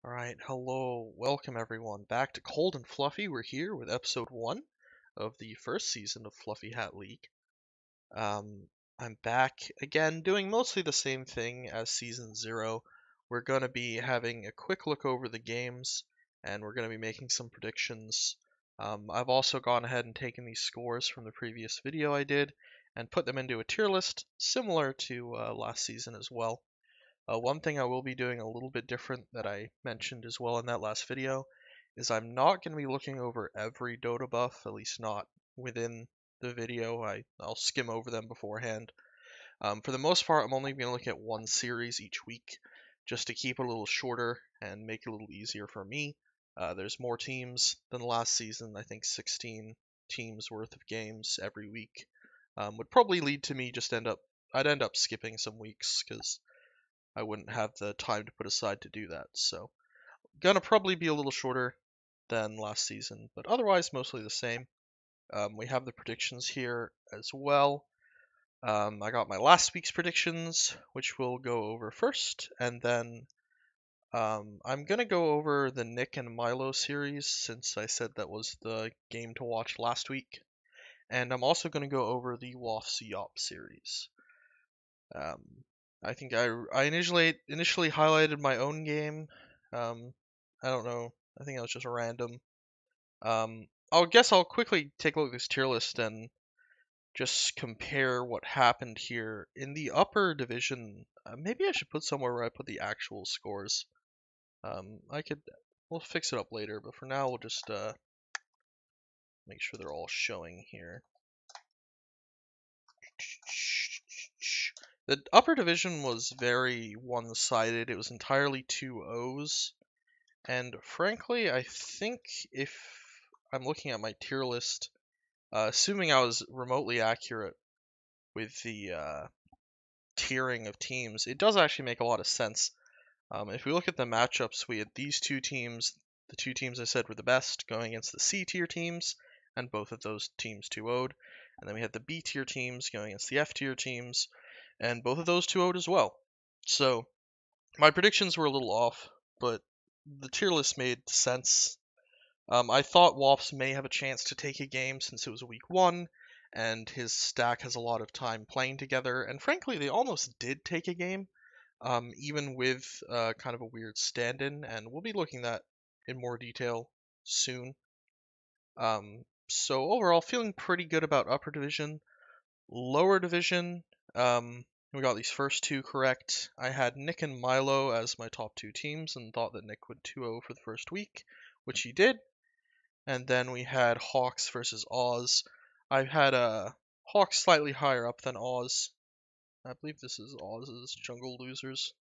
Alright, hello, welcome everyone back to Cold and Fluffy. We're here with episode 1 of the first season of Fluffy Hat League. I'm back again doing mostly the same thing as season 0. We're going to be having a quick look over the games and we're going to be making some predictions. I've also gone ahead and taken these scores from the previous video I did and put them into a tier list similar to last season as well. One thing I will be doing a little bit different that I mentioned as well in that last video is I'm not going to be looking over every Dota buff, at least not within the video. I'll skim over them beforehand. For the most part, I'm only going to look at one series each week just to keep it a little shorter and make it a little easier for me. There's more teams than last season. I think 16 teams worth of games every week would probably lead to me I'd end up skipping some weeks because I wouldn't have the time to put aside to do that. So, gonna probably be a little shorter than last season, but otherwise mostly the same. We have the predictions here as well. I got my last week's predictions, which we'll go over first, and then I'm gonna go over the Nick and Milo series since I said that was the game to watch last week, and I'm also gonna go over the Woffs Yop series. I think I initially highlighted my own game. I don't know. I think that was just random. I guess I'll quickly take a look at this tier list and just compare what happened here in the upper division. Maybe I should put somewhere where I put the actual scores. We'll fix it up later, but for now we'll just make sure they're all showing here. The upper division was very one-sided. It was entirely 2-0s. And frankly, I think if I'm looking at my tier list, assuming I was remotely accurate with the tiering of teams, it does actually make a lot of sense. If we look at the matchups, we had these two teams, the two teams I said were the best, going against the C tier teams, and both of those teams 2-0'd. And then we had the B tier teams going against the F tier teams, and both of those 2-0'd as well. So my predictions were a little off, but the tier list made sense. I thought Woffs may have a chance to take a game since it was week 1, and his stack has a lot of time playing together, and frankly, they almost did take a game, even with kind of a weird stand-in, and we'll be looking at that in more detail soon. So overall, feeling pretty good about upper division. Lower division, we got these first two correct. I had Nick and Milo as my top two teams and thought that Nick would 2-0 for the first week, which he did. And then we had Hawks versus Oz. I had Hawks slightly higher up than Oz. I believe this is Oz's Jungle Losers.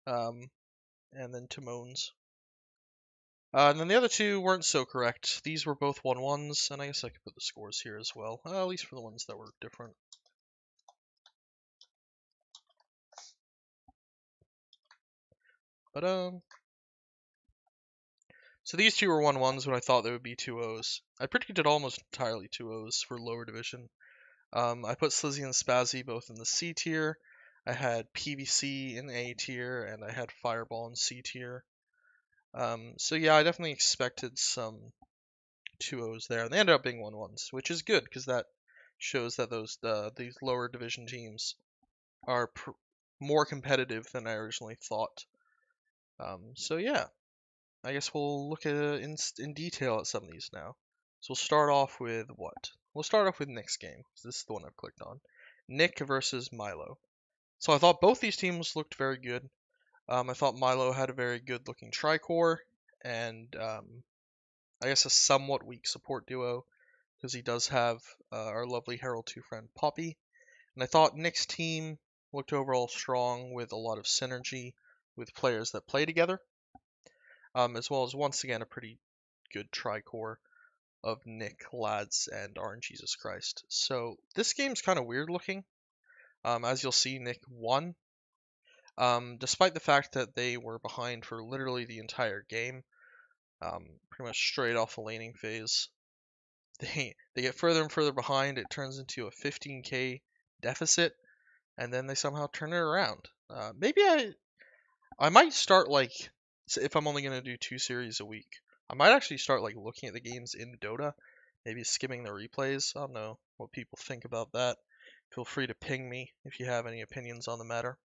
And then Timon's. And then the other two weren't so correct. These were both 1-1s, and I guess I could put the scores here as well, at least for the ones that were different. But, so these two were 1-1s when I thought they would be 2-0s. I predicted almost entirely 2-0s for lower division. I put Slizzy and Spazzy both in the C tier. I had PVC in A tier, and I had Fireball in C tier. So yeah, I definitely expected some 2-0s there, and they ended up being 1-1s, which is good because that shows that these lower division teams are more competitive than I originally thought. So yeah, I guess we'll look at in detail at some of these now. So we'll start off with what? We'll start off with Nick's game. This is the one I've clicked on. Nick versus Milo. So I thought both these teams looked very good. I thought Milo had a very good looking tricore and I guess a somewhat weak support duo because he does have our lovely Herald 2 friend Poppy. And I thought Nick's team looked overall strong with a lot of synergy with players that play together. As well as once again a pretty good tricore of Nick, Lads, and RNGesus Christ. So this game's kind of weird looking. As you'll see, Nick won. Despite the fact that they were behind for literally the entire game, pretty much straight off the laning phase. They get further and further behind. It turns into a 15k deficit, and then they somehow turn it around. Maybe I might start like So if I'm only gonna do 2 series a week, I might actually start like looking at the games in Dota, maybe skimming the replays. I don't know what people think about that. Feel free to ping me if you have any opinions on the matter.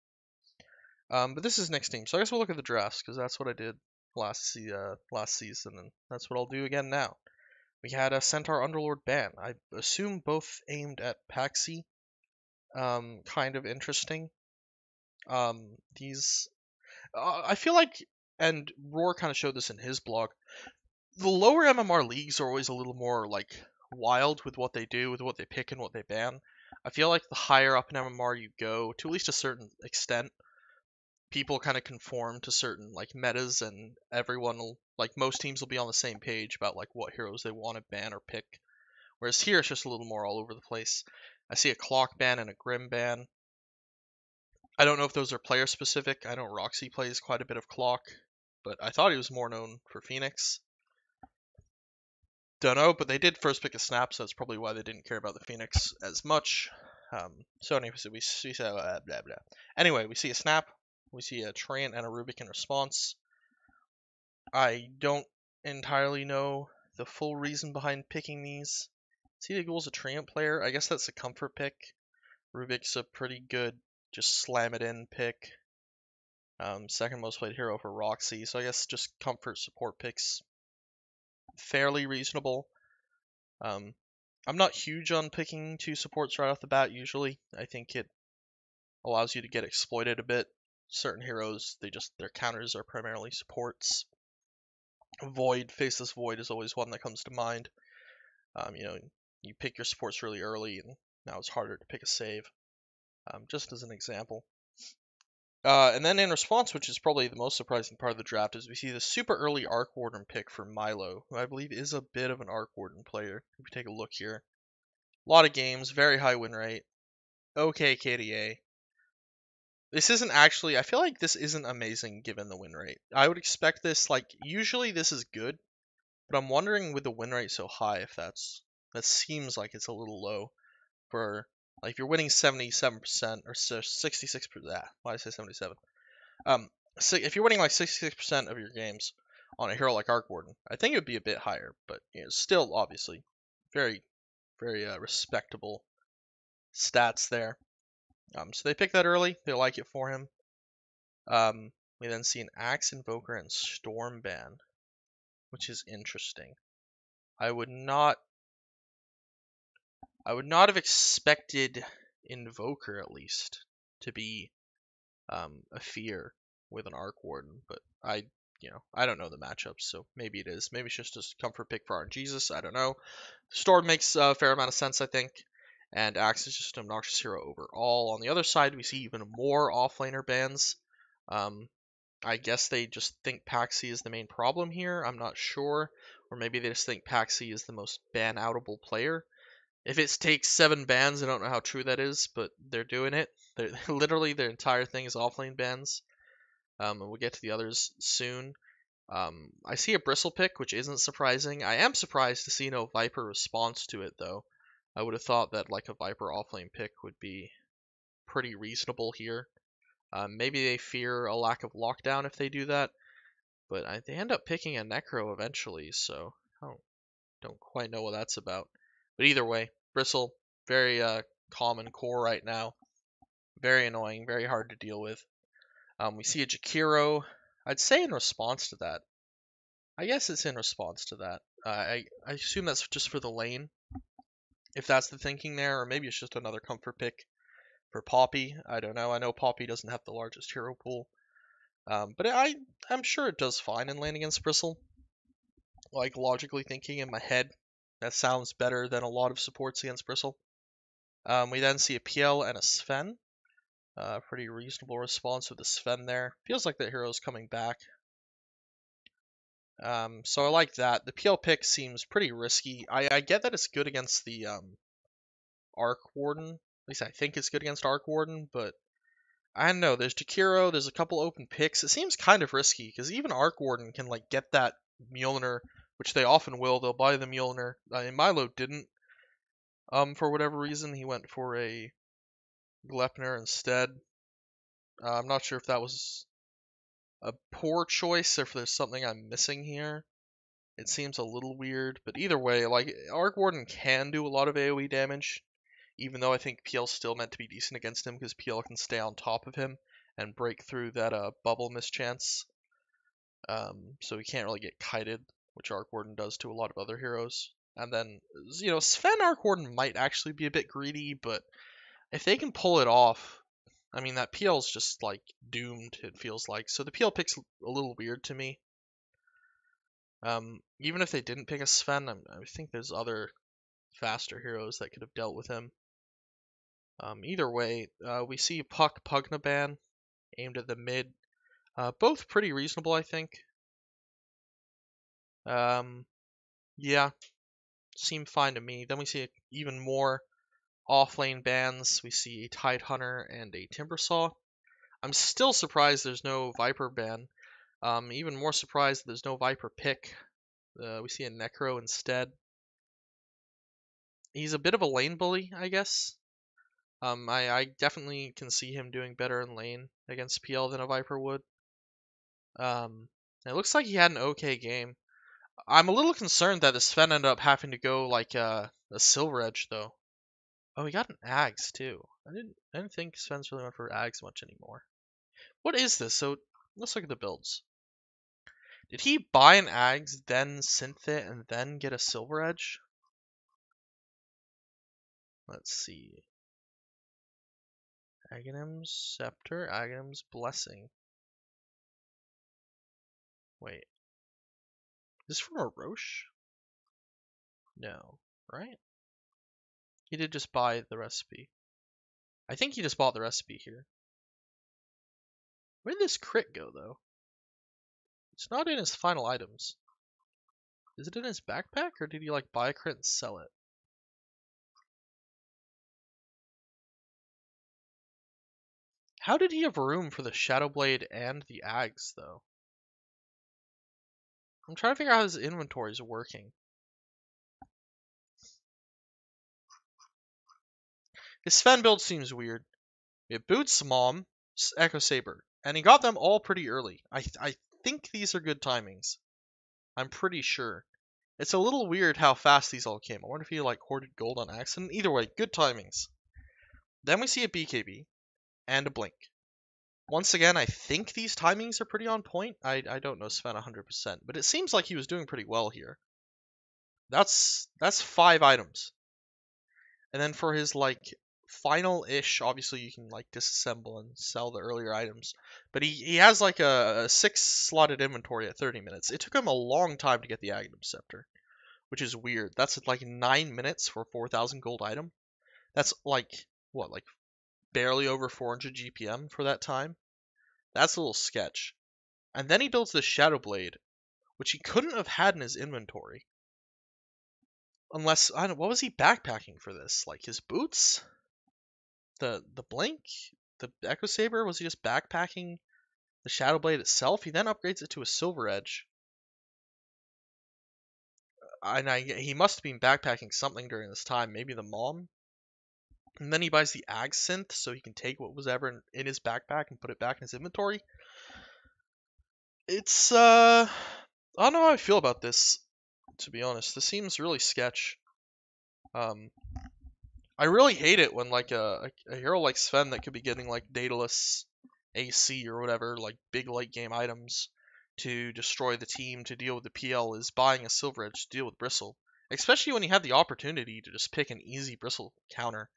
But this is next team, so I guess we'll look at the drafts because that's what I did last season, and that's what I'll do again now. We had a Centaur Underlord ban. I assume both aimed at Paxi. Kind of interesting. These I feel like, and Roar kind of showed this in his blog. The lower MMR leagues are always a little more like wild with what they do, with what they pick and what they ban. I feel like the higher up in MMR you go, to at least a certain extent, people kind of conform to certain like metas, and everyone will like most teams will be on the same page about like what heroes they want to ban or pick. Whereas here it's just a little more all over the place. I see a clock ban and a grim ban. I don't know if those are player specific. I know Roxy plays quite a bit of clock, but I thought he was more known for Phoenix. Don't know, but they did first pick a snap, so that's probably why they didn't care about the Phoenix as much. So anyway, we see blah blah. Anyway, we see a snap, we see a Treant and a Rubik in response. I don't entirely know the full reason behind picking these. Seedagul's a Treant player. I guess that's a comfort pick. Rubik's a pretty good just slam it in pick. Second most played hero for Roxy, so I guess just comfort support picks. Fairly reasonable. I'm not huge on picking 2 supports right off the bat usually. I think it allows you to get exploited a bit. Certain heroes, their counters are primarily supports. Void, Faceless Void is always one that comes to mind. You pick your supports really early, and now it's harder to pick a save. Just as an example. And then in response, which is probably the most surprising part of the draft, is we see the super early Arc Warden pick for Milo, who I believe is a bit of an Arc Warden player. If we take a look here. A lot of games, very high win rate. Okay, KDA. This isn't actually, I feel like this isn't amazing given the win rate. I would expect this, like, usually this is good, but I'm wondering with the win rate so high if that seems like it's a little low for, like, if you're winning 77% or 66%, why did I say 77? So if you're winning like 66% of your games on a hero like Arc Warden, I think it would be a bit higher, but still obviously very, very respectable stats there. So they pick that early. They like it for him. We then see an Axe Invoker and Storm ban, which is interesting. I would not have expected Invoker at least to be a fear with an Arc Warden, but I don't know the matchups, so maybe it is. Maybe it's just a comfort pick for RNGesus. I don't know. Storm makes a fair amount of sense, I think, and Axe is just an obnoxious hero overall. On the other side, we see even more offlaner bans. I guess they just think Paxi is the main problem here. I'm not sure, or maybe they just think Paxi is the most ban-outable player. If it takes 7 bans, I don't know how true that is, but they're doing it. They're literally their entire thing is offlane bans. And we'll get to the others soon. I see a Bristle pick, which isn't surprising. I am surprised to see no Viper response to it, though. I would have thought that like a Viper offlane pick would be pretty reasonable here. Maybe they fear a lack of lockdown if they do that, but they end up picking a Necro eventually, so I don't quite know what that's about. But either way, Bristle, very common core right now. Very annoying, very hard to deal with. We see a Jakiro. I'd say in response to that. I guess it's in response to that. I assume that's just for the lane, if that's the thinking there, or maybe it's just another comfort pick for Poppy. I don't know. I know Poppy doesn't have the largest hero pool, but I'm sure it does fine in lane against Bristle. Like logically thinking in my head, that sounds better than a lot of supports against Bristle. We then see a PL and a Sven. Pretty reasonable response with the Sven there. Feels like the hero's coming back. So I like that. The PL pick seems pretty risky. I get that it's good against the Arc Warden. At least I think it's good against Arc Warden, but I don't know. There's Jakiro, there's a couple open picks. It seems kind of risky, because even Arc Warden can like get that Mjolnir, which they often will. They'll buy the Mjolnir. Milo didn't. For whatever reason, he went for a Glepner instead. I'm not sure if that was a poor choice or if there's something I'm missing here. It seems a little weird, but either way, like, Arc Warden can do a lot of AoE damage, even though I think PL's still meant to be decent against him because PL can stay on top of him and break through that bubble mischance. So he can't really get kited, which Arc Warden does to a lot of other heroes. And then, Sven Arc Warden might actually be a bit greedy, but if they can pull it off, I mean, that PL's just, like, doomed, it feels like. So the PL pick's a little weird to me. Even if they didn't pick a Sven, I think there's other faster heroes that could have dealt with him. Either way, we see Puck Pugna ban aimed at the mid. Both pretty reasonable, I think. Yeah, seem fine to me. Then we see even more off-lane bans. We see a Tide Hunter and a Timbersaw. I'm still surprised there's no Viper ban. Even more surprised there's no Viper pick. We see a Necro instead. He's a bit of a lane bully, I guess. I definitely can see him doing better in lane against PL than a Viper would. It looks like he had an okay game. I'm a little concerned that the Sven ended up having to go like a Silver Edge though. Oh, he got an Ags too. I didn't think Sven's really went for Ags much anymore. What is this? So let's look at the builds. Did he buy an Ags, then synth it, and then get a Silver Edge? Let's see. Aghanim's Scepter, Aghanim's Blessing. Wait. Is this from a Roche? No, right? He did just buy the recipe. I think he just bought the recipe here. Where did this crit go, though? It's not in his final items. Is it in his backpack, or did he, like, buy a crit and sell it? How did he have room for the Shadow Blade and the Ags, though? I'm trying to figure out how his inventory is working. His Sven build seems weird. It boots Mom, Echo Saber, and he got them all pretty early. I think these are good timings. I'm pretty sure. It's a little weird how fast these all came. I wonder if he like hoarded gold on accident. Either way, good timings. Then we see a BKB and a blink. Once again, I think these timings are pretty on point. I don't know Sven 100%, but it seems like he was doing pretty well here. That's 5 items. And then for his like final-ish, obviously you can like disassemble and sell the earlier items, but he has like a 6-slotted inventory at 30 minutes. It took him a long time to get the Aghanim Scepter, which is weird. That's like 9 minutes for a 4,000 gold item. That's like, what, like barely over 400 GPM for that time? That's a little sketch. And then he builds the Shadow Blade, which he couldn't have had in his inventory. Unless, I don't know, what was he backpacking for this? Like his boots? The blink? The Echo Saber? Was he just backpacking the Shadow Blade itself? He then upgrades it to a Silver Edge. And he must have been backpacking something during this time, maybe the Mom. And then he buys the Ag Synth so he can take what was ever in his backpack and put it back in his inventory. It's, I don't know how I feel about this, to be honest. This seems really sketch. I really hate it when, like, a hero like Sven that could be getting, like, Daedalus AC or whatever, like, big late game items to destroy the team, to deal with the PL, is buying a Silver Edge to deal with Bristle. Especially when he had the opportunity to just pick an easy Bristle counter.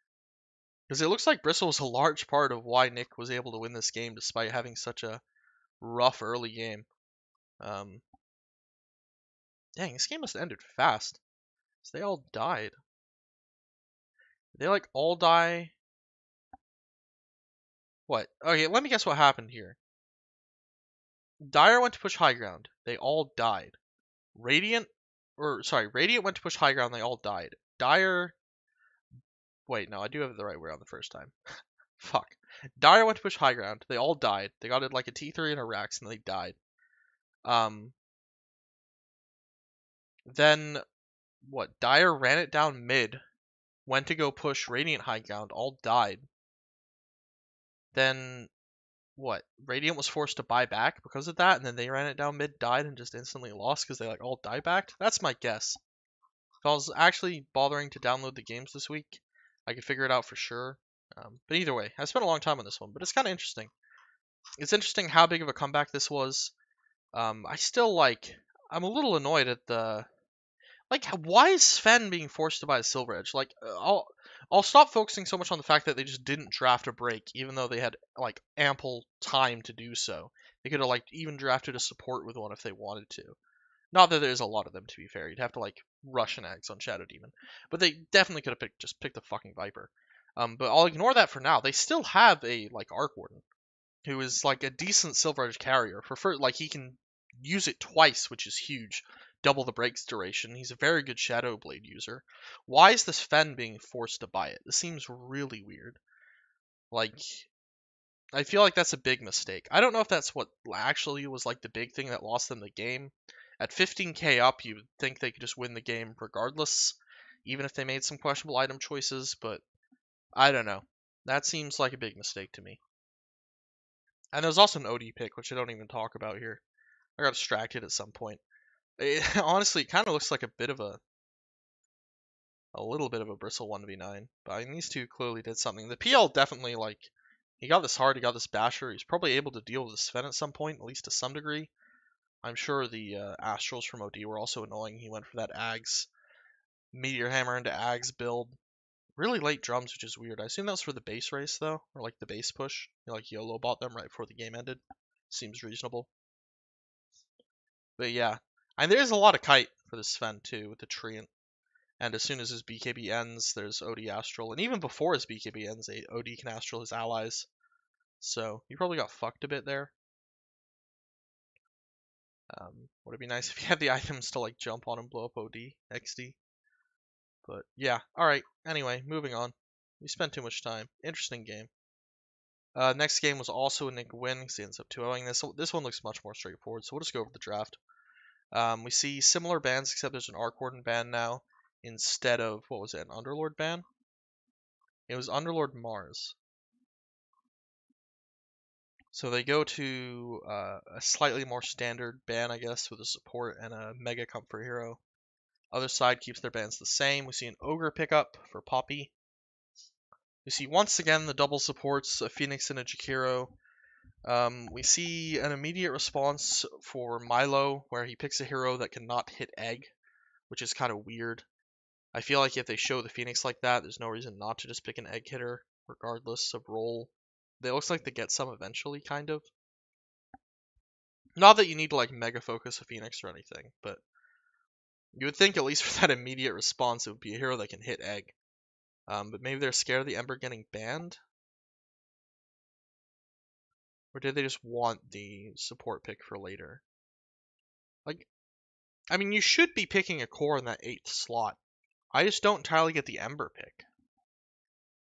Because it looks like Bristle was a large part of why Nick was able to win this game despite having such a rough early game. Dang, this game must have ended fast. So they all died. Did they, like, all die? What? Okay, let me guess what happened here. Dire went to push high ground. They all died. Radiant went to push high ground. They all died. Dire. Wait, no, I do have it the right way on the first time. Fuck. Dire went to push high ground. They all died. They got it like a T3 and a Rax, and they died. Then what? Dire ran it down mid. Went to go push Radiant high ground. All died. Then what, Radiant was forced to buy back because of that, and then they ran it down mid, died, and just instantly lost because they like all die backed? That's my guess. If I was actually bothering to download the games this week, I could figure it out for sure. But either way, I spent a long time on this one, but it's kind of interesting. It's interesting how big of a comeback this was. I still like. I'm a little annoyed at the like. Why is Sven being forced to buy a Silver Edge? Like, I'll stop focusing so much on the fact that they just didn't draft a break, even though they had like ample time to do so. They could have like even drafted a support with one if they wanted to. Not that there's a lot of them, to be fair. You'd have to like rush an eggs on Shadow Demon, but they definitely could have just picked the fucking Viper. But I'll ignore that for now. They still have a like Arc Warden who is like a decent Silver Edge carrier. Like he can use it twice, which is huge. Double the breaks duration. He's a very good Shadow Blade user. Why is this Fen being forced to buy it? This seems really weird. Like, I feel like that's a big mistake. I don't know if that's what actually was like the big thing that lost them the game. At 15k up, you would think they could just win the game regardless, even if they made some questionable item choices, but I don't know. That seems like a big mistake to me. And there's also an OD pick, which I don't even talk about here. I got distracted at some point. Honestly, it kind of looks like a little bit of a Bristle 1v9. But I mean, these two clearly did something. The PL definitely, like, he got this hard, he got this Basher. He's probably able to deal with the Sven at some point, at least to some degree. I'm sure the Astrals from OD were also annoying. He went for that Ags, Meteor Hammer into Ags build. Really late drums, which is weird. I assume that was for the base race, though, or like the base push. Like YOLO bought them right before the game ended. Seems reasonable. But yeah, and there's a lot of kite for this Sven too with the Treant. And as soon as his BKB ends, there's OD Astral, and even before his BKB ends, OD can Astral his allies. So he probably got fucked a bit there. Would it be nice if he had the items to like jump on and blow up OD XD? But yeah, all right. Anyway, moving on. We spent too much time. Interesting game. Next game was also a Nick win because he ends up 2-0ing this. So this one looks much more straightforward. So we'll just go over the draft. We see similar bans, except there's an Arc Warden ban now instead of, what was it, an Underlord ban? It was Underlord Mars. So they go to a slightly more standard ban, I guess, with a support and a Mega Comfort Hero. Other side keeps their bans the same. We see an Ogre pickup for Poppy. We see once again the double supports, a Phoenix and a Jakiro. We see an immediate response for Milo, where he picks a hero that cannot hit egg, which is kind of weird. I feel like if they show the Phoenix like that, there's no reason not to just pick an egg hitter, regardless of role. It looks like they get some eventually, kind of. Not that you need to like mega focus a Phoenix or anything, but you would think at least for that immediate response, it would be a hero that can hit egg. But maybe they're scared of the Ember getting banned? Or did they just want the support pick for later? Like, I mean, you should be picking a core in that 8th slot. I just don't entirely get the Ember pick.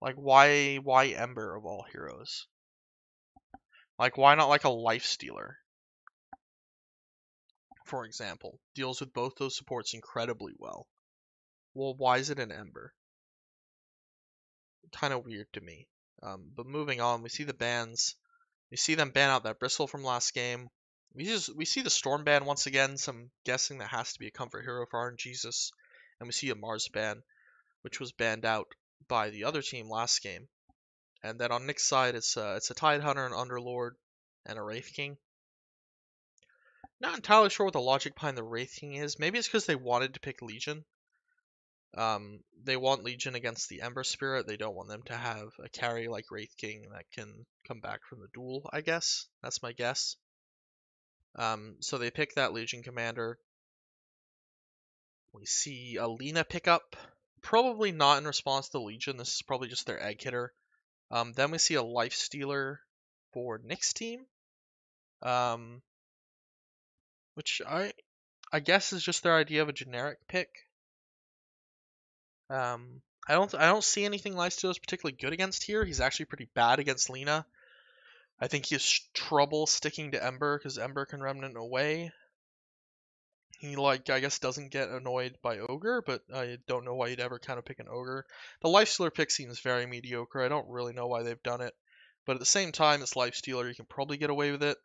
Like, why Ember of all heroes? Like, why not like a Life Stealer? For example, deals with both those supports incredibly well. Well, why is it an Ember? Kind of weird to me. But moving on, we see the bans. We see them ban out that Bristle from last game. We see the Storm ban once again, so I'm guessing that has to be a comfort hero for RNGesus. And we see a Mars ban, which was banned out by the other team last game. And then on Nick's side, it's a Tidehunter, an Underlord, and a Wraith King. Not entirely sure what the logic behind the Wraith King is. Maybe it's because they wanted to pick Legion. They want Legion against the Ember Spirit. They don't want them to have a carry like Wraith King that can come back from the duel, I guess. That's my guess. So they pick that Legion Commander. We see a Lina pickup. Probably not in response to Legion. This is probably just their egg hitter. Then we see a Life Stealer for Nick's team. Which I guess is just their idea of a generic pick. I don't see anything Life Stealer is particularly good against here. He's actually pretty bad against Lina. I think he has trouble sticking to Ember because Ember can Remnant away. He I guess doesn't get annoyed by Ogre, but I don't know why you'd ever kind of pick an Ogre. The Life Stealer pick seems very mediocre. I don't really know why they've done it. But at the same time, it's Lifestealer. You can probably get away with it.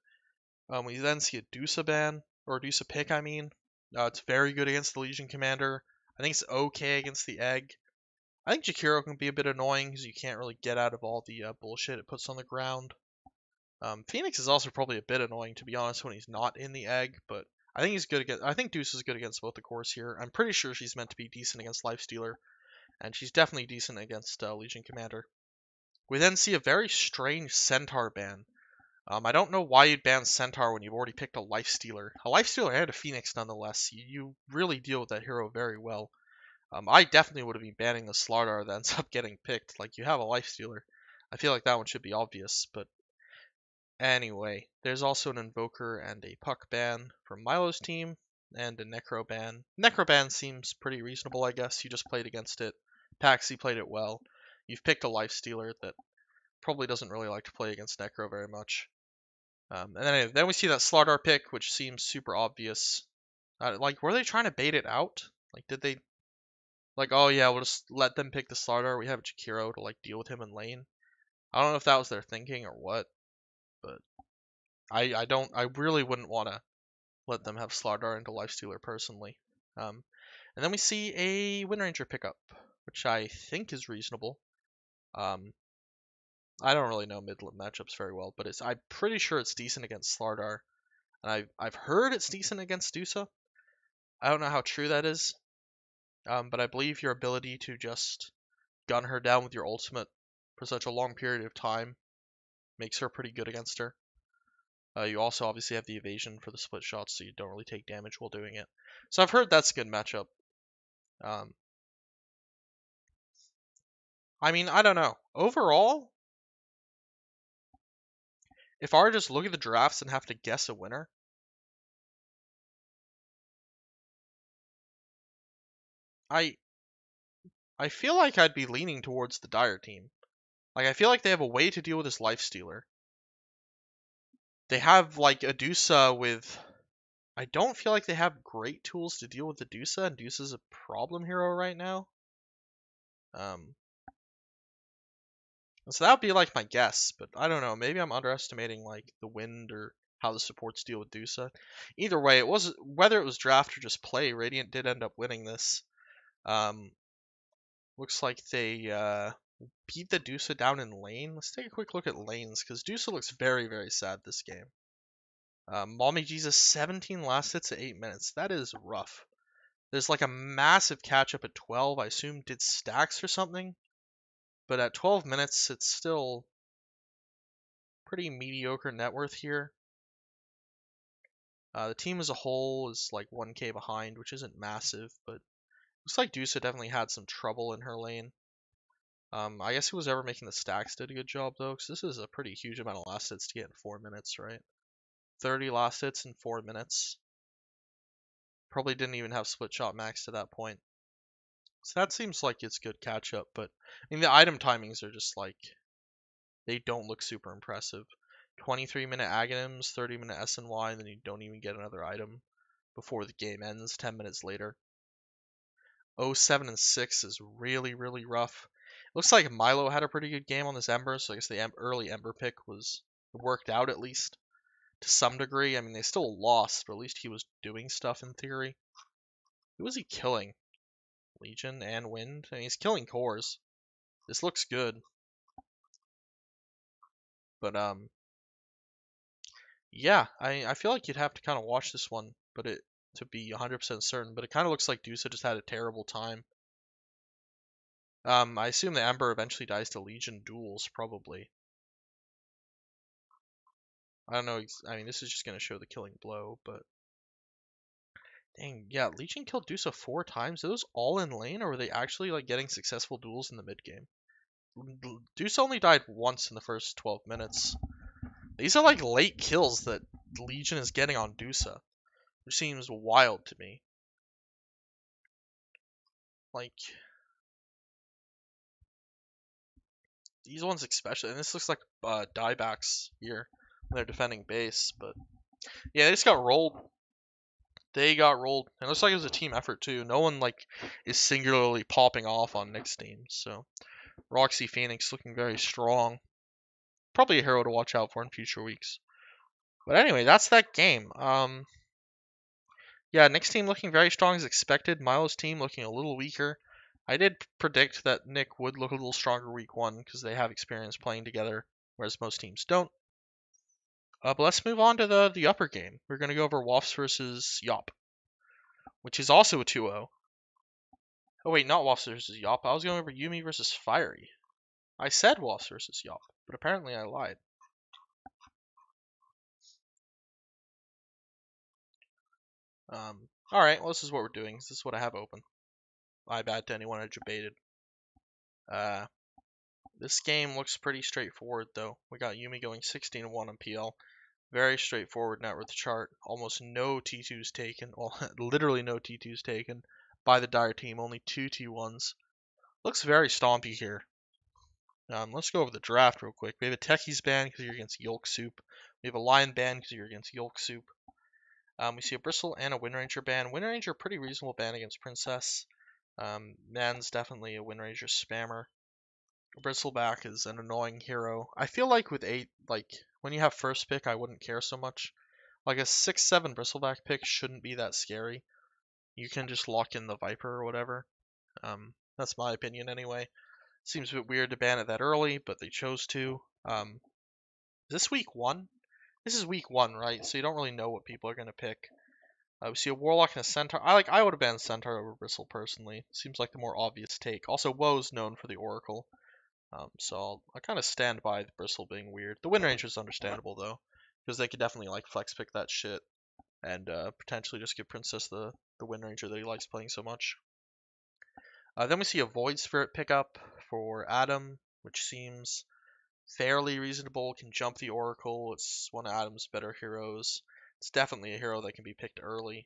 We then see a Dusa ban, or a Dusa pick, I mean. It's very good against the Legion Commander. I think it's okay against the Egg. I think Jakiro can be a bit annoying because you can't really get out of all the bullshit it puts on the ground. Phoenix is also probably a bit annoying, to be honest, when he's not in the Egg, but I think he's good against. I think Deuce is good against both the cores here. I'm pretty sure she's meant to be decent against Lifestealer, and she's definitely decent against Legion Commander. We then see a very strange Centaur ban. I don't know why you'd ban Centaur when you've already picked a Lifestealer. A Lifestealer and a Phoenix, nonetheless. You really deal with that hero very well. I definitely would have been banning the Slardar that ends up getting picked. Like, you have a Lifestealer. I feel like that one should be obvious, but anyway. There's also an Invoker and a Puck ban from Milo's team, and a Necro ban. Necro ban seems pretty reasonable, I guess. You just played against it. Paxi played it well. You've picked a Lifestealer that probably doesn't really like to play against Necro very much. And then we see that Slardar pick, which seems super obvious. Like, were they trying to bait it out? Like, did they... Like, oh yeah, we'll just let them pick the Slardar. We have Jakiro to, like, deal with him in lane. I don't know if that was their thinking or what, but I really wouldn't want to let them have Slardar into Lifestealer personally. And then we see a Windranger pickup, which I think is reasonable. I don't really know mid-lane matchups very well, but I'm pretty sure it's decent against Slardar. And I've heard it's decent against Dusa. I don't know how true that is, but I believe your ability to just gun her down with your ultimate for such a long period of time makes her pretty good against her. You also obviously have the evasion for the split shots, so you don't really take damage while doing it. So I've heard that's a good matchup. I mean, I don't know. Overall, if I were to just look at the drafts and have to guess a winner, I I feel like I'd be leaning towards the Dire team. Like, I feel like they have a way to deal with this Lifestealer. They have, like, a Dusa with... I don't feel like they have great tools to deal with the Dusa, and Dusa's a problem hero right now. So that would be, like, my guess, but I don't know. Maybe I'm underestimating, like, the wind or how the supports deal with Dusa. Either way, whether it was draft or just play, Radiant did end up winning this. Looks like they beat the Dusa down in lane. Let's take a quick look at lanes, because Dusa looks very, very sad this game. Mommy Jesus, 17 last hits at 8 minutes. That is rough. There's like a massive catch up at 12. I assume did stacks or something. But at 12 minutes, it's still pretty mediocre net worth here. The team as a whole is like 1k behind, which isn't massive, but looks like Dusa definitely had some trouble in her lane. I guess who was ever making the stacks did a good job though, because this is a pretty huge amount of last hits to get in 4 minutes, right? 30 last hits in 4 minutes. Probably didn't even have split shot max to that point. So that seems like it's good catch up, but I mean the item timings are just like they don't look super impressive. 23-minute Aghanims, 30-minute SNY, and then you don't even get another item before the game ends 10 minutes later. 07 and 6 is really, really rough. Looks like Milo had a pretty good game on this Ember, so I guess the early Ember pick was worked out at least to some degree. I mean, they still lost, but at least he was doing stuff in theory. Who was he killing? Legion and Wind? I mean, he's killing cores. This looks good. But, yeah, I feel like you'd have to kind of watch this one, but to be 100% certain, but it kind of looks like Dusa just had a terrible time. I assume the Ember eventually dies to Legion duels, probably. I don't know. I mean, this is just going to show the killing blow, but... Dang, yeah, Legion killed Dusa 4 times. Are those all in lane, or were they actually, like, getting successful duels in the mid-game? Dusa only died once in the first 12 minutes. These are, like, late kills that Legion is getting on Dusa, which seems wild to me. Like... These ones especially, and this looks like diebacks here when they're defending base, but yeah, they just got rolled. They got rolled. And it looks like it was a team effort too. No one like is singularly popping off on Nick's team. So Roxy Phoenix looking very strong. probably a hero to watch out for in future weeks. But anyway, that's that game. Yeah, Nick's team looking very strong as expected. Milo's team looking a little weaker. I did predict that Nick would look a little stronger week 1 because they have experience playing together, whereas most teams don't. But let's move on to the upper game. We're going to go over Woffs versus Yop, which is also a 2-0. Oh wait, not Woffs versus Yop. I was going over Yumi versus Fiery. I said Woffs versus Yop, but apparently I lied. Alright, well this is what we're doing. This is what I have open. My bad to anyone I debated. This game looks pretty straightforward though. We got Yumi going 16-1 on PL. Very straightforward net worth chart. Almost no T2s taken. Well, literally no T2s taken by the Dire team. Only 2 T1s. Looks very stompy here. Let's go over the draft real quick. We have a Techies ban because you're against Yolk Soup. We have a Lion ban because you're against Yolk Soup. We see a Bristle and a Windranger ban. Windranger, pretty reasonable ban against Princess. Man's definitely a Windranger spammer. Bristleback is an annoying hero. I feel like with 8, like, when you have first pick, I wouldn't care so much. Like, a 6-7 Bristleback pick shouldn't be that scary. You can just lock in the Viper or whatever. That's my opinion anyway. Seems a bit weird to ban it that early, but they chose to. Is this week 1? This is week 1, right? So you don't really know what people are going to pick. We see a Warlock and a Centaur. I would have banned Centaur over Bristle personally. Seems like the more obvious take. Also, Woe's known for the Oracle. So I kind of stand by the Bristle being weird. The Windranger is understandable though, because they could definitely like flex pick that shit and potentially just give Princess the Windranger that he likes playing so much. Then we see a Void Spirit pickup for Adam, which seems fairly reasonable. Can jump the Oracle. It's one of Adam's better heroes. It's definitely a hero that can be picked early.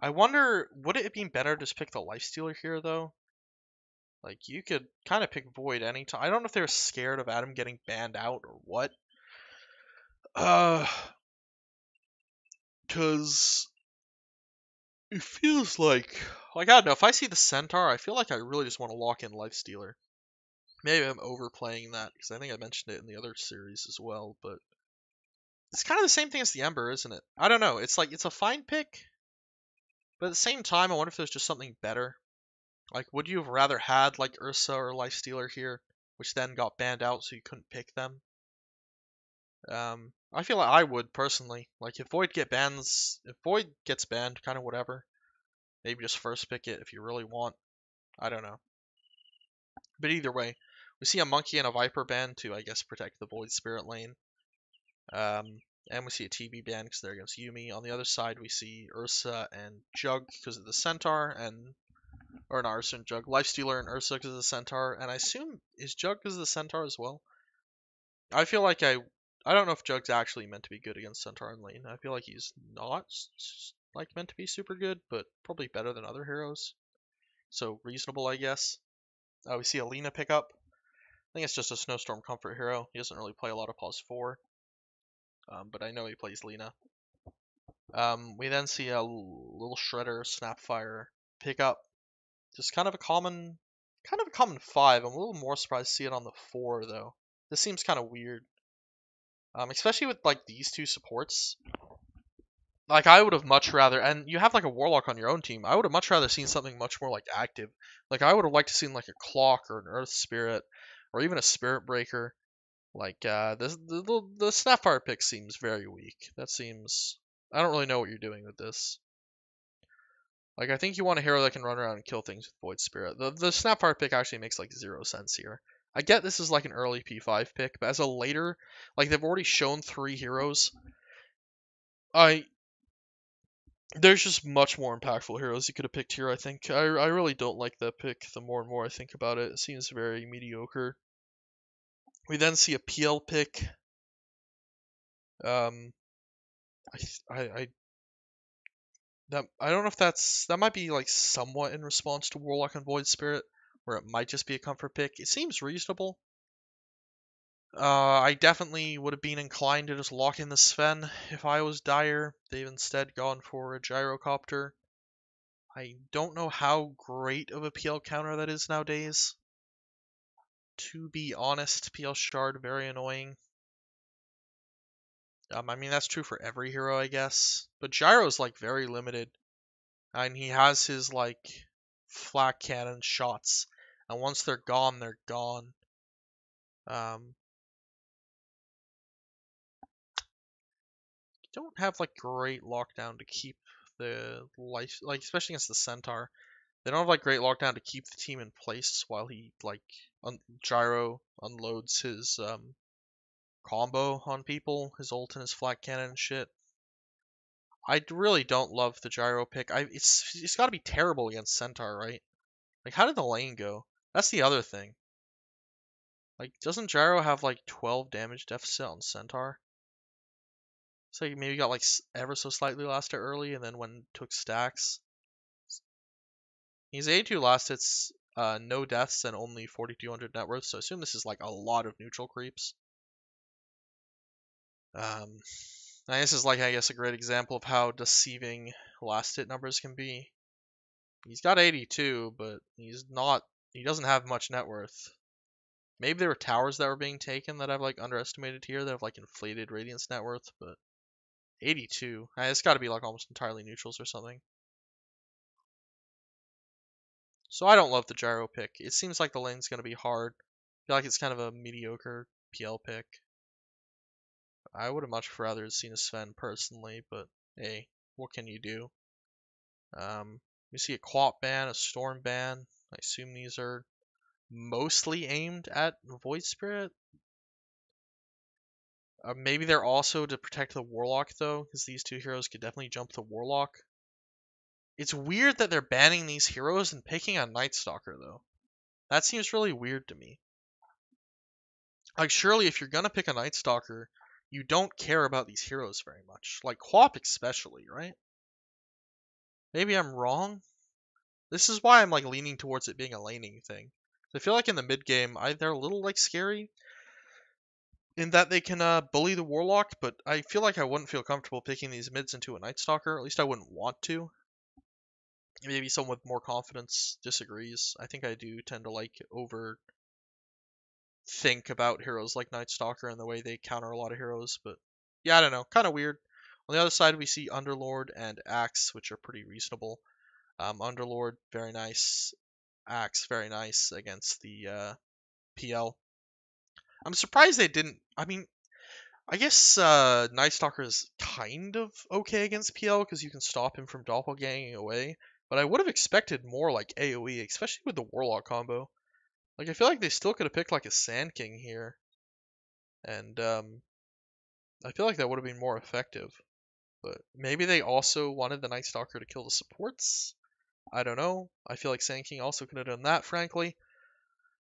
I wonder, would it have been better to just pick the Lifestealer here though? Like, you could kind of pick Void anytime. I don't know if they're scared of Adam getting banned out or what. Because it feels like I don't know. If I see the Centaur, I feel like I really just want to lock in Lifestealer. Maybe I'm overplaying that because I think I mentioned it in the other series as well, but it's kind of the same thing as the Ember, isn't it? I don't know. It's like, it's a fine pick, but at the same time, I wonder if there's just something better. Like, would you have rather had like Ursa or Lifestealer here, which then got banned out so you couldn't pick them? I feel like I would personally. Like, if Void gets banned, kind of whatever. Maybe just first pick it if you really want. I don't know. But either way, we see a Monkey and a Viper ban to, I guess, protect the Void Spirit lane. And we see a TB ban because they're against Yumi. On the other side, we see Ursa and Jug because of the Centaur, or not Ursa and Jug, Lifestealer and Ursa because of the Centaur. And I assume, is Jug because of the Centaur as well? I feel like I don't know if Jug's actually meant to be good against Centaur in lane. I feel like he's not like meant to be super good, but probably better than other heroes. So reasonable, I guess. We see a Lina pickup. I think it's just a Snowstorm comfort hero. He doesn't really play a lot of pause 4. But I know he plays Lina. We then see a little Shredder Snapfire pickup. Just kind of a common 5. I'm a little more surprised to see it on the 4 though. This seems kind of weird. Especially with like these two supports. Like, I would have much rather, and you have like a Warlock on your own team. I would have much rather seen something much more like active. Like, I would have liked to seen like a Clock or an Earth Spirit, or even a Spirit Breaker. Like, the Snapfire pick seems very weak. That seems, I don't really know what you're doing with this. Like, I think you want a hero that can run around and kill things with Void Spirit. The Snapfire pick actually makes like 0 sense here. I get this is like an early P5 pick, but as a later, like, they've already shown 3 heroes. There's just much more impactful heroes you could have picked here, I think. I really don't like that pick the more and more I think about it. It seems very mediocre. We then see a PL pick. I don't know if that might be like somewhat in response to Warlock and Void Spirit, where it might just be a comfort pick. It seems reasonable. I definitely would have been inclined to just lock in the Sven if I was Dire. They've instead gone for a Gyrocopter. I don't know how great of a PL counter that is nowadays. To be honest, PL Shard, very annoying. I mean, that's true for every hero, I guess. But Gyro's, like, very limited. And he has his, like, flak cannon shots. And once they're gone, they're gone. Don't have, like, great lockdown to keep the life, like, especially against the Centaur. They don't have, like, great lockdown to keep the team in place while he, like, Gyro unloads his, combo on people, his ult and his flak cannon and shit. I really don't love the Gyro pick. It's got to be terrible against Centaur, right? Like, how did the lane go? That's the other thing. Like, doesn't Gyro have like 12 damage deficit on Centaur? So he maybe got like ever so slightly last hit early, and then when took stacks, he's A2 last hits, no deaths and only 4,200 net worth. So I assume this is like a lot of neutral creeps. This is like, I guess, a great example of how deceiving last hit numbers can be. He's got 82, but he doesn't have much net worth. Maybe there were towers that were being taken that I've like underestimated here that have like inflated Radiance net worth, but 82. It's got to be like almost entirely neutrals or something. So I don't love the Gyro pick. It seems like the lane's going to be hard. I feel like it's kind of a mediocre PL pick. I would have much rather seen a Sven personally, but hey, what can you do? We see a Quap ban, a Storm ban. I assume these are mostly aimed at Void Spirit. Maybe they're also to protect the Warlock, though, because these two heroes could definitely jump the Warlock. It's weird that they're banning these heroes and picking on Night Stalker, though. That seems really weird to me. Like, surely if you're gonna pick a Night Stalker, you don't care about these heroes very much. Like, Quap especially, right? Maybe I'm wrong? This is why I'm, like, leaning towards it being a laning thing. I feel like in the mid game, they're a little, like, scary in that they can bully the Warlock, but I feel like I wouldn't feel comfortable picking these mids into a Night Stalker. At least I wouldn't want to. Maybe someone with more confidence disagrees. I think I do tend to like over think about heroes like Night Stalker and the way they counter a lot of heroes, but yeah, I don't know. Kind of weird. On the other side, we see Underlord and Axe, which are pretty reasonable. Underlord, very nice. Axe, very nice against the PL. I'm surprised they didn't. I mean, I guess Night Stalker is kind of okay against PL because you can stop him from doppelganging away. But I would have expected more like AoE, especially with the Warlock combo. Like, I feel like they still could have picked like a Sand King here. And I feel like that would have been more effective. But maybe they also wanted the Night Stalker to kill the supports. I don't know. I feel like Sand King also could have done that, frankly.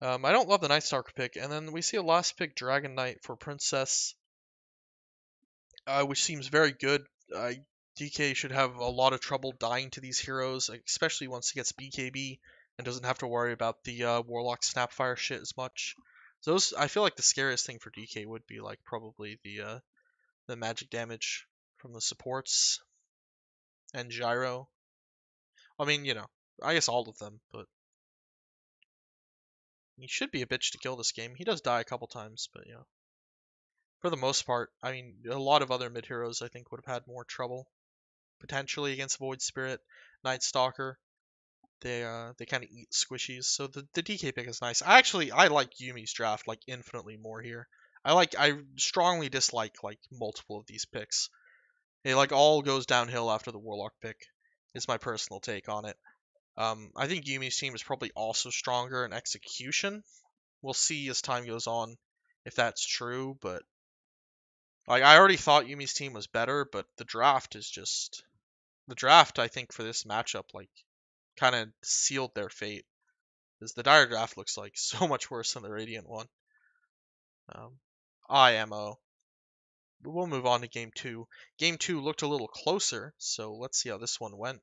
I don't love the Night Stalker pick. And then we see a last pick Dragon Knight for Princess. Which seems very good. DK should have a lot of trouble dying to these heroes, especially once he gets BKB and doesn't have to worry about the Warlock Snapfire shit as much. So I feel like the scariest thing for DK would be like probably the magic damage from the supports and Gyro. I mean, I guess all of them, but he should be a bitch to kill this game. He does die a couple times, but for the most part, I mean, a lot of other mid heroes I think would have had more trouble potentially against Void Spirit, Night Stalker. They kind of eat squishies, so the DK pick is nice. I like Yumi's draft like infinitely more here. I strongly dislike like multiple of these picks. It like all goes downhill after the Warlock pick. Is my personal take on it. I think Yumi's team is probably also stronger in execution. We'll see as time goes on if that's true, but like I already thought Yumi's team was better, but the draft I think for this matchup like kind of sealed their fate. Because the Dire draft looks like so much worse than the Radiant one. IMO. But we'll move on to game two. Game two looked a little closer, so let's see how this one went.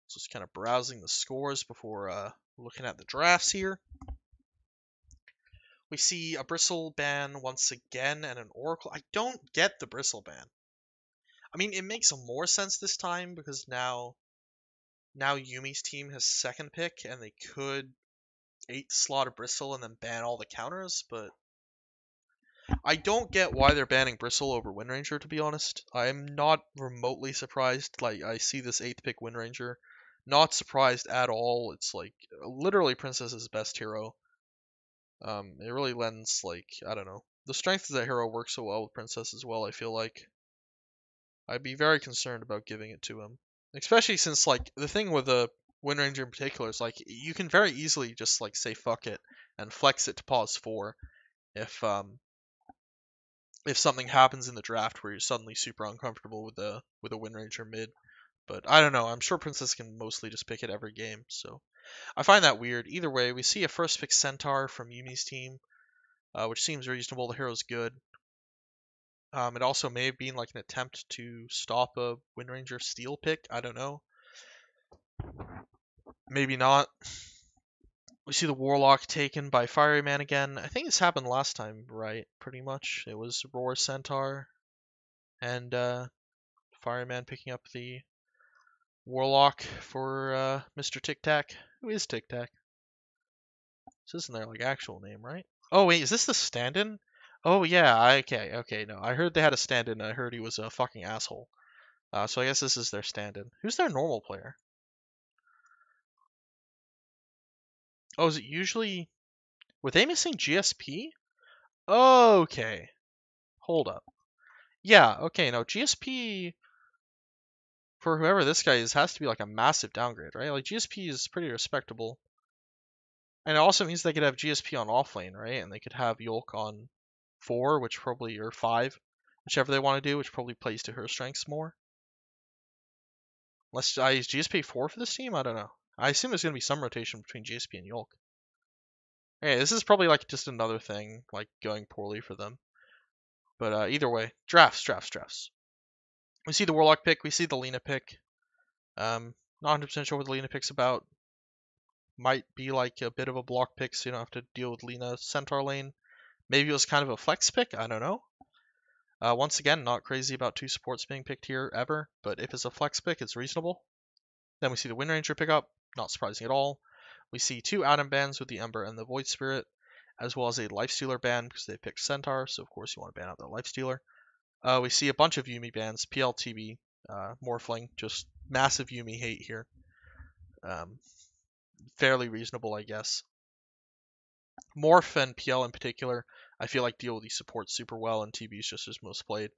Just kind of browsing the scores before looking at the drafts here. We see a Bristle ban once again and an Oracle. I don't get the Bristle ban. I mean, it makes more sense this time because now Yumi's team has second pick and they could 8th slot of Bristle and then ban all the counters, but I don't get why they're banning Bristle over Windranger, to be honest. I'm not remotely surprised. Like, I see this 8th pick Windranger. Not surprised at all. It's like literally Princess's best hero. It really lends, like, I don't know. The strength of that hero works so well with Princess as well, I feel like. I'd be very concerned about giving it to him. Especially since, like, the thing with the Windranger in particular is, like, you can very easily just, like, say fuck it and flex it to pause 4 if something happens in the draft where you're suddenly super uncomfortable with a Windranger mid. But I don't know. I'm sure Princess can mostly just pick it every game, so I find that weird. Either way, we see a first pick Centaur from Yumi's team, which seems reasonable. The hero's good. It also may have been like an attempt to stop a Windranger steal pick. I don't know. Maybe not. We see the Warlock taken by Fireman again. I think this happened last time, right? Pretty much. It was Roar Centaur and Fireman picking up the Warlock for Mr. Tic Tac. Who is Tic Tac? This isn't their like actual name, right? Oh wait, is this the stand-in? Oh yeah, okay, no. I heard they had a stand-in and I heard he was a fucking asshole. So I guess this is their stand-in. Who's their normal player? Oh, is it usually... Were they missing GSP? Okay. Hold up. Yeah, okay, no, GSP for whoever this guy is has to be like a massive downgrade, right? Like GSP is pretty respectable. And it also means they could have GSP on offlane, right? And they could have Yolk on 4, which probably, or 5, whichever they want to do, which probably plays to her strengths more. Unless I use GSP 4 for this team? I don't know. I assume there's going to be some rotation between GSP and Yolk. Okay, this is probably like just another thing, like going poorly for them. But either way, drafts. We see the Warlock pick, we see the Lena pick. Not 100% sure what the Lena pick's about. Might be like a bit of a block pick, so you don't have to deal with Lena Centaur lane. Maybe it was kind of a flex pick, I don't know. Once again, not crazy about 2 supports being picked here ever, but if it's a flex pick, it's reasonable. Then we see the Windranger pick up, not surprising at all. We see 2 Atom bans with the Ember and the Void Spirit, as well as a Lifestealer ban because they picked Centaur, so of course you want to ban out the Lifestealer. We see a bunch of Yumi bans, PLTB, Morphling, just massive Yumi hate here. Fairly reasonable, I guess. Morph and PL in particular, I feel like deal with these supports super well, and TB is just as most played.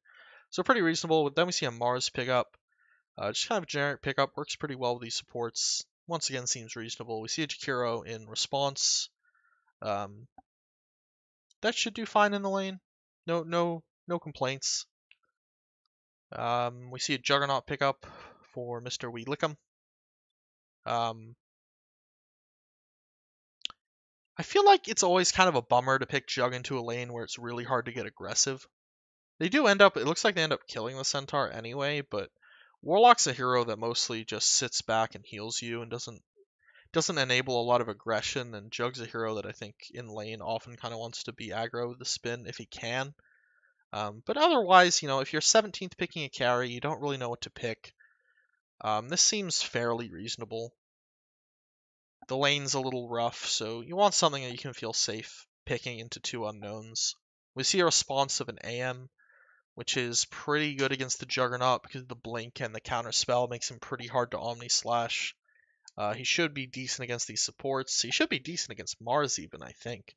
So pretty reasonable. Then we see a Mars pickup. Just kind of a generic pickup, works pretty well with these supports. Once again, seems reasonable. We see a Jakiro in response. That should do fine in the lane. No complaints. We see a Juggernaut pickup for Mr. We Lickum. I feel like it's always kind of a bummer to pick Jug into a lane where it's really hard to get aggressive. They do end up, it looks like they end up killing the Centaur anyway, but Warlock's a hero that mostly just sits back and heals you and doesn't enable a lot of aggression, and Jug's a hero that I think in lane often kind of wants to be aggro with the spin if he can. But otherwise, if you're 17th picking a carry, you don't really know what to pick. This seems fairly reasonable. The lane's a little rough, so you want something that you can feel safe picking into 2 unknowns. We see a response of an AM, which is pretty good against the Juggernaut because the blink and the counter spell makes him pretty hard to Omni Slash. He should be decent against these supports. He should be decent against Mars even, I think.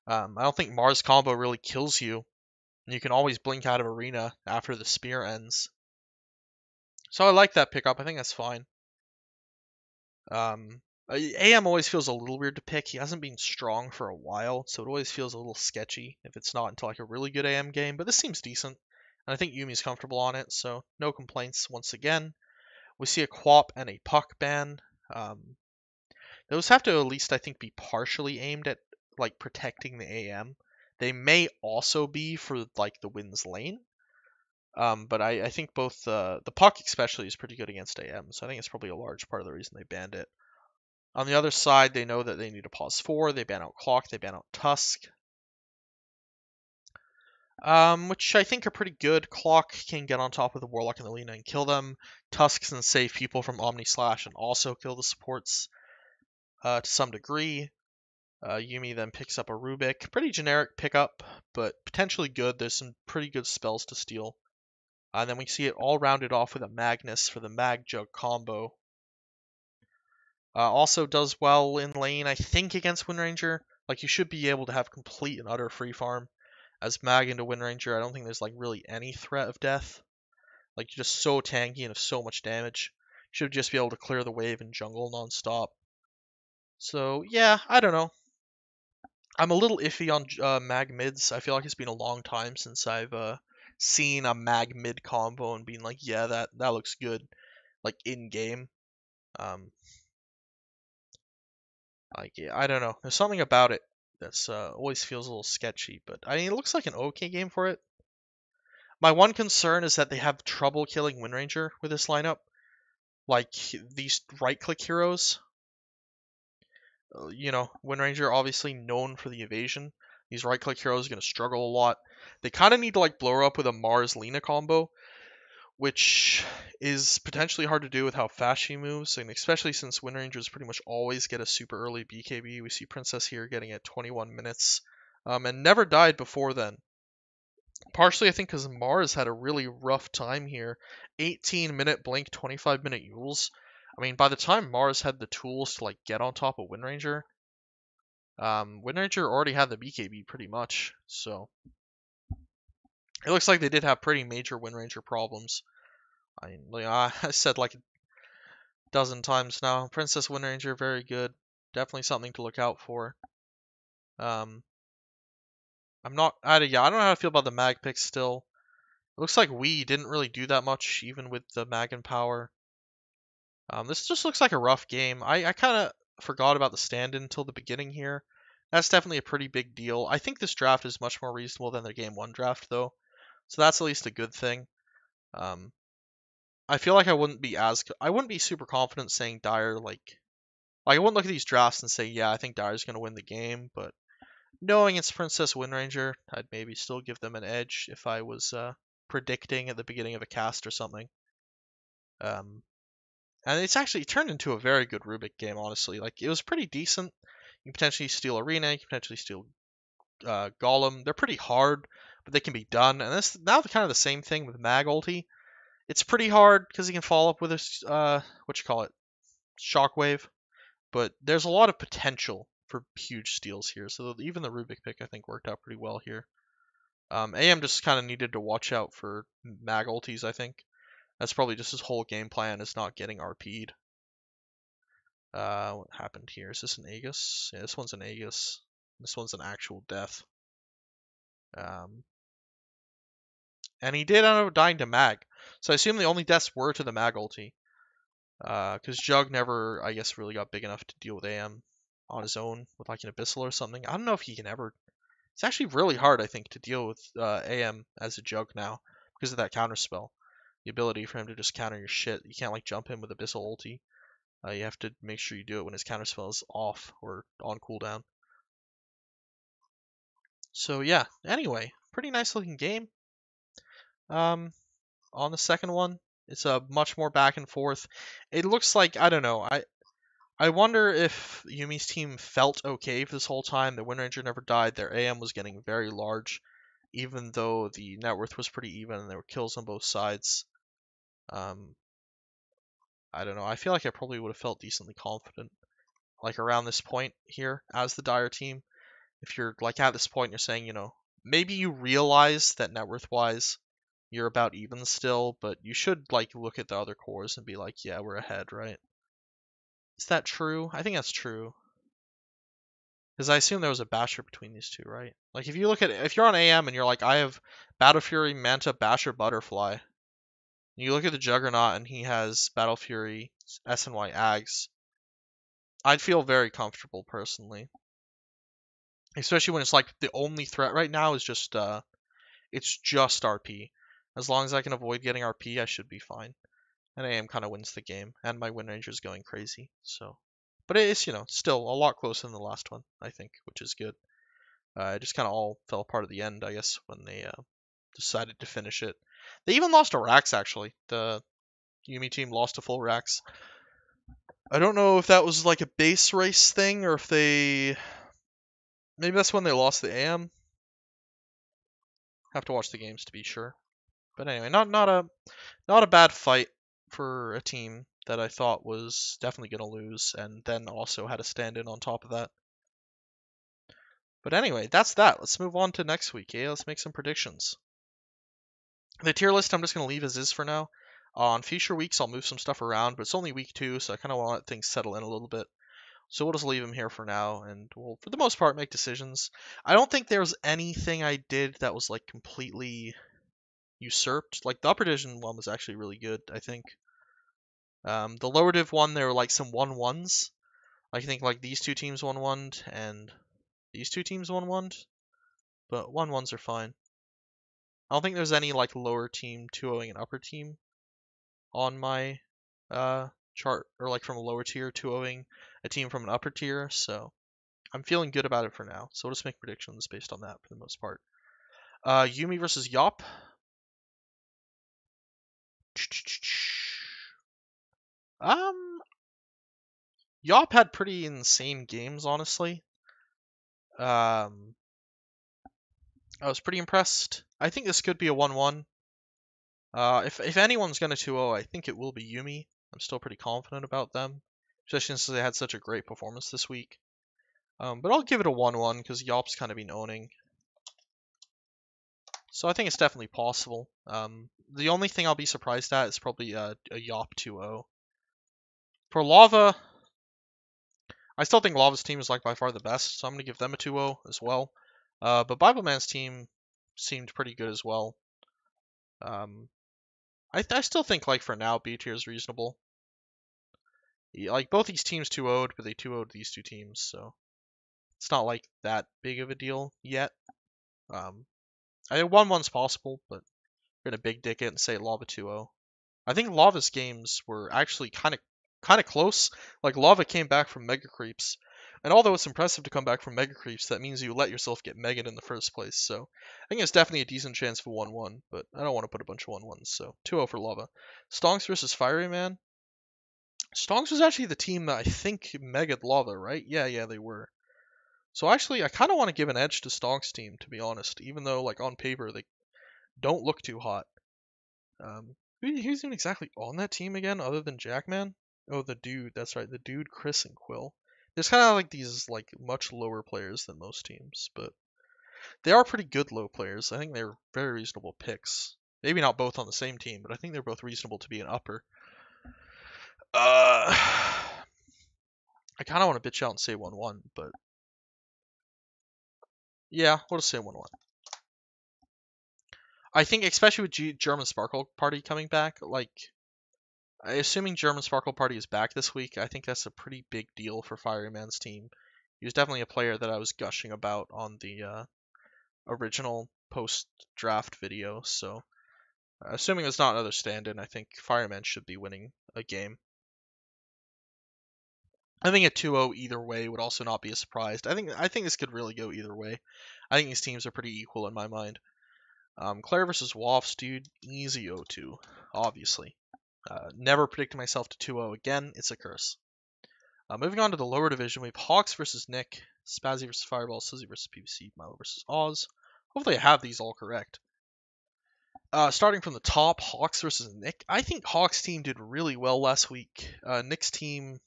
I don't think Mars combo really kills you. And you can always blink out of arena after the spear ends. So I like that pickup. I think that's fine. AM always feels a little weird to pick. He hasn't been strong for a while, so it always feels a little sketchy if it's not into like a really good AM game, but this seems decent. And I think Yumi's comfortable on it, so no complaints once again. We see a Quap and a Puck ban. Those have to at least, I think, be partially aimed at like protecting the AM. They may also be for like the Wind's lane. But I think both the Puck especially is pretty good against AM, so I think it's probably a large part of the reason they banned it. On the other side, they know that they need to pause 4. They ban out Clock. They ban out Tusk. Which I think are pretty good. Clock can get on top of the Warlock and the Lena and kill them. Tusk can save people from Omni Slash and also kill the supports to some degree. Yumi then picks up a Rubik. Pretty generic pickup, but potentially good. There's some pretty good spells to steal. And then we see it all rounded off with a Magnus for the Mag Jug combo. Also does well in lane, I think, against Windranger. Like, you should be able to have complete and utter free farm. As Mag into Windranger, I don't think there's like really any threat of death. Like, you're just so tanky and have so much damage. You should just be able to clear the wave and jungle non-stop. So, yeah, I don't know. I'm a little iffy on mag mids. I feel like it's been a long time since I've seen a mag mid combo and been like, yeah, that looks good, like in game. Um, like yeah, I don't know. There's something about it that's always feels a little sketchy. But I mean, it looks like an okay game for it. My one concern is that they have trouble killing Windranger with this lineup. Like these right-click heroes, Windranger obviously known for the evasion. These right-click heroes are going to struggle a lot. They kind of need to like blow her up with a Mars Lina combo, which is potentially hard to do with how fast she moves, and especially since Windrangers pretty much always get a super early BKB. We see Princess here getting it 21 minutes, and never died before then. Partially, I think, because Mars had a really rough time here. 18-minute blink, 25-minute Yules. I mean, by the time Mars had the tools to like get on top of Windranger, Windranger already had the BKB pretty much. So it looks like they did have pretty major Windranger problems. I said like a dozen times now. Princess Windranger, very good. Definitely something to look out for. Um, yeah, I don't know how to feel about the mag pick still. It looks like we didn't really do that much, even with the mag and power. This just looks like a rough game. I kind of forgot about the stand-in until the beginning here. That's definitely a pretty big deal. I think this draft is much more reasonable than the game 1 draft, though. So that's at least a good thing. I feel like I wouldn't be super confident saying Dire, I wouldn't look at these drafts and say, yeah, I think Dire's going to win the game, but knowing it's Princess Windranger, I'd maybe still give them an edge if I was predicting at the beginning of a cast or something. And it's actually turned into a very good Rubik game, honestly. Like, it was pretty decent. You can potentially steal Arena, you can potentially steal Golem. They're pretty hard, but they can be done. And this now kind of the same thing with Mag ulti. It's pretty hard because he can follow up with a Shockwave. But there's a lot of potential for huge steals here. So even the Rubik pick I think worked out pretty well here. AM just kind of needed to watch out for Mag ultis, I think. That's probably just his whole game plan is not getting RP'd. What happened here? Is this an Aegis? Yeah, this one's an Aegis. This one's an actual death. And he did end up dying to Mag. So I assume the only deaths were to the Mag ulti. Because Jug never, I guess, really got big enough to deal with AM on his own with like an Abyssal or something. I don't know if he can ever. It's actually really hard, I think, to deal with AM as a Jug now because of that counter spell. The ability for him to just counter your shit. You can't like jump him with Abyssal ulti. You have to make sure you do it when his counterspell is off or on cooldown. So yeah, anyway, pretty nice looking game. On the second one, it's a much more back and forth. It looks like, I don't know, I wonder if Yumi's team felt okay for this whole time. The Windranger never died. Their AM was getting very large, even though the net worth was pretty even and there were kills on both sides. I don't know. I feel like I probably would have felt decently confident, like around this point here as the Dire team. If you're like at this point, you're saying, maybe you realize that net worth wise, you're about even still, but you should like look at the other cores and be like, yeah, we're ahead, right? Is that true? I think that's true. Because I assume there was a basher between these two, right? Like if you're on AM and you're like, I have Battle Fury, Manta, Basher, Butterfly. You look at the Juggernaut and he has Battle Fury, SNY Ags. I'd feel very comfortable personally. Especially when it's like the only threat right now is just it's just RP. As long as I can avoid getting RP, I should be fine. And AM kind of wins the game, and my Windranger's going crazy. So, but it's still a lot closer than the last one, I think, which is good. It just kind of all fell apart at the end, I guess, when they decided to finish it. They even lost a Rax actually. The Yumi team lost a full Rax. I don't know if that was like a base race thing or if they Maybe that's when they lost the AM. Have to watch the games to be sure. But anyway, not a bad fight for a team that I thought was definitely going to lose, and then also had a stand-in on top of that. But anyway, that's that. Let's move on to next week. Yeah, let's make some predictions. The tier list I'm just going to leave as is for now. On future weeks, I'll move some stuff around, but it's only week 2, so I kind of want to let things settle in a little bit. So we'll just leave them here for now, and we'll, for the most part, make decisions. I don't think there's anything I did that was like completely usurped. Like the upper division one was actually really good, I think. The lower div one, there were like some 1-1s. I think like these two teams 1-1 and these two teams 1-1, but 1-1s are fine. I don't think there's any like lower team 2-0ing an upper team on my chart, or like from a lower tier 2-0ing a team from an upper tier, so I'm feeling good about it for now. So we'll just make predictions based on that for the most part. Yumi versus Yop. Yop had pretty insane games, honestly. I was pretty impressed. I think this could be a 1-1. If anyone's gonna 2-0, I think it will be Yumi. I'm still pretty confident about them, especially since they had such a great performance this week. But I'll give it a 1-1 because Yop's kind of been owning. So I think it's definitely possible. The only thing I'll be surprised at is probably a Yop 2-0. For Lava, I still think Lava's team is like by far the best, so I'm going to give them a 2-0 as well. But Bibleman's team seemed pretty good as well. I still think like for now B tier is reasonable. Yeah, like both these teams 2-0'd, but they 2-0'd these two teams, so it's not like that big of a deal yet. I think 1-1's possible, but we're gonna big dick it and say Lava 2-0. I think Lava's games were actually kind of close. Like Lava came back from Mega Creeps, and although it's impressive to come back from Mega Creeps, that means you let yourself get Megan in the first place. So I think it's definitely a decent chance for 1-1, but I don't want to put a bunch of 1-1s. So 2-0 for Lava. Stonks versus Fiery Man. Stonks was actually the team that I think Mega'd Lava, right? Yeah, they were. So actually, I kind of want to give an edge to Stonks' team, to be honest, even though like on paper they don't look too hot. Who's even exactly on that team again, other than Jackman? Oh, the dude. That's right, the dude, Chris and Quill. There's kind of like these like much lower players than most teams, but they are pretty good low players. I think they're very reasonable picks. Maybe not both on the same team, but I think they're both reasonable to be an upper. I kind of want to bitch out and say 1-1, but yeah, we'll just say 1-1. I think, especially with German Sparkle Party coming back, like, assuming German Sparkle Party is back this week, I think that's a pretty big deal for Fireman's team. He was definitely a player that I was gushing about on the original post-draft video, so assuming it's not another stand-in, I think Fireman should be winning a game. I think a 2-0 either way would also not be a surprise. I think this could really go either way. I think these teams are pretty equal in my mind. Claire versus Woffs, dude, easy 0-2, obviously. Never predicted myself to 2-0 again. It's a curse. Moving on to the lower division, we have Hawks versus Nick, Spazzy versus Fireball, Sussy versus PVC, Milo versus Oz. Hopefully I have these all correct. Starting from the top, Hawks versus Nick. I think Hawks' team did really well last week. Nick's team,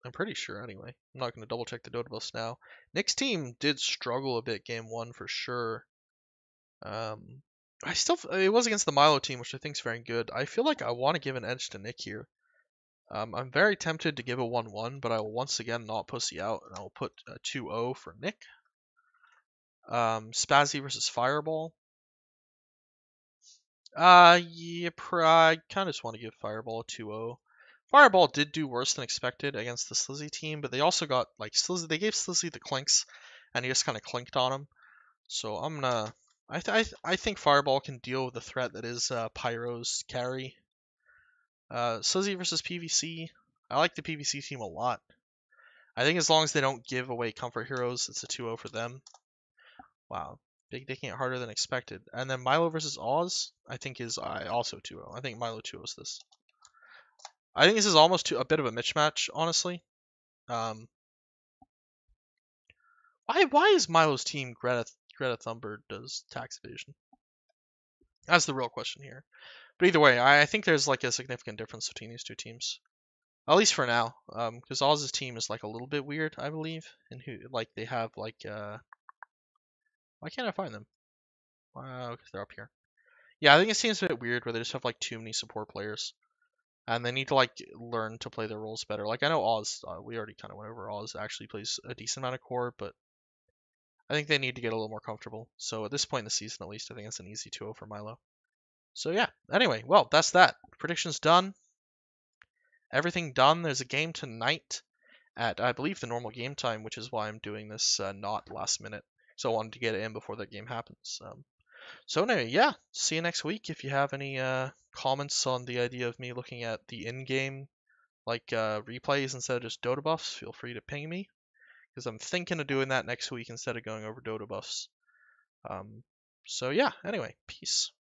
I'm pretty sure anyway. I'm not going to double check the database now. Nick's team did struggle a bit game 1 for sure. It was against the Milo team, which I think is very good. I feel like I want to give an edge to Nick here. I'm very tempted to give a 1-1, but I will once again not pussy out, and I will put a 2-0 for Nick. Spazzy versus Fireball. Yeah, I kind of just want to give Fireball a 2-0. Fireball did do worse than expected against the Slizzy team, but they also got, like, Slizzy, they gave Slizzy the clinks, and he just kind of clinked on him. So I'm gonna, I think Fireball can deal with the threat that is Pyro's carry. Slizzy versus PVC. I like the PVC team a lot. I think as long as they don't give away Comfort Heroes, it's a 2-0 for them. Wow. Big dicking it harder than expected. And then Milo versus Oz, I think is also 2-0. I think Milo 2-0's this. I think this is almost a bit of a mismatch, honestly. Wow, Why is Milo's team Greta Thunberg does tax evasion? That's the real question here. But either way, I think there's like a significant difference between these two teams. At least for now, because Oz's team is like a little bit weird, I believe, and who like they have like why can't I find them? Because they're up here. Yeah, I think it seems a bit weird where they just have like too many support players, and they need to like learn to play their roles better. Like I know Oz, we already kind of went over. Oz actually plays a decent amount of core, but I think they need to get a little more comfortable. So at this point in the season, at least, I think it's an easy 2-0 for Milo. So yeah. Anyway, well, that's that. Predictions done. Everything done. There's a game tonight at I believe the normal game time, which is why I'm doing this not last minute. So I wanted to get it in before that game happens. So anyway, yeah. See you next week. If you have any comments on the idea of me looking at the in-game like replays instead of just Dota buffs, feel free to ping me because I'm thinking of doing that next week instead of going over Dota buffs. So yeah. Anyway, peace.